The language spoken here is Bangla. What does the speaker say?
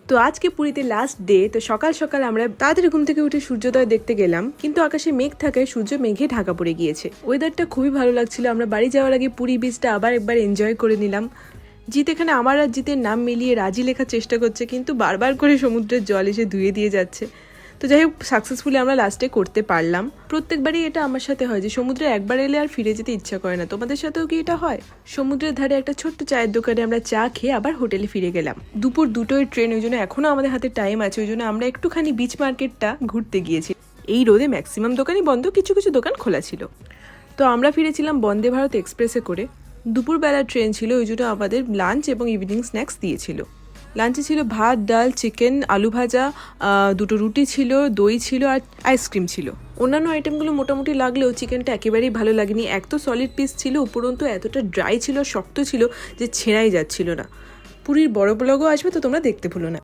তো আজকে পুরীতে লাস্ট ডে। তো সকাল সকাল আমরা তাড়াতাড়ি ঘুম থেকে উঠে সূর্যোদয় দেখতে গেলাম, কিন্তু আকাশে মেঘ থাকায় সূর্য মেঘে ঢাকা পড়ে গিয়েছে। ওয়েদারটা খুবই ভালো লাগছিল। আমরা বাড়ি যাওয়ার আগে পুরী বিচটা আবার একবার এনজয় করে নিলাম। জিৎ এখানে আমার আর জিতের নাম মিলিয়ে রাজি লেখার চেষ্টা করছে, কিন্তু বারবার করে সমুদ্রের জল এসে ধুয়ে দিয়ে যাচ্ছে। তো যাই হোক, সাকসেসফুলি আমরা লাস্টে করতে পারলাম। প্রত্যেকবারই এটা আমার সাথে হয় যে সমুদ্রে একবার এলে আর ফিরে যেতে ইচ্ছা করে না। তোমাদের সাথেও কি এটা হয়? সমুদ্রের ধারে একটা ছোট্ট চায়ের দোকানে আমরা চা খেয়ে আবার হোটেলে ফিরে গেলাম। দুপুর 2টোয় ট্রেন, ওই জন্য এখনো আমাদের হাতে টাইম আছে। ওই জন্য আমরা একটুখানি বিচ মার্কেটটা ঘুরতে গিয়েছি। এই রোদে ম্যাক্সিমাম দোকানই বন্ধ, কিছু কিছু দোকান খোলা ছিল। তো আমরা ফিরেছিলাম বন্দে ভারত এক্সপ্রেসে করে। দুপুরবেলার ট্রেন ছিল, ওই জন্য আমাদের লাঞ্চ এবং ইভিনিং স্ন্যাক্স দিয়েছিল। লাঞ্চে ছিল ভাত, ডাল, চিকেন, আলু ভাজা, 2টো রুটি ছিল, দই ছিল আর আইসক্রিম ছিল। অন্যান্য আইটেমগুলো মোটামুটি লাগলেও চিকেনটা একেবারেই ভালো লাগেনি। এক তো সলিড পিস ছিল, উপরন্তু এতটা ড্রাই ছিল, শক্ত ছিল যে ছেঁড়াই যাচ্ছিল না। পুরীর বড় ব্লগও আসবে, তো তোমরা দেখতে ভুলো না।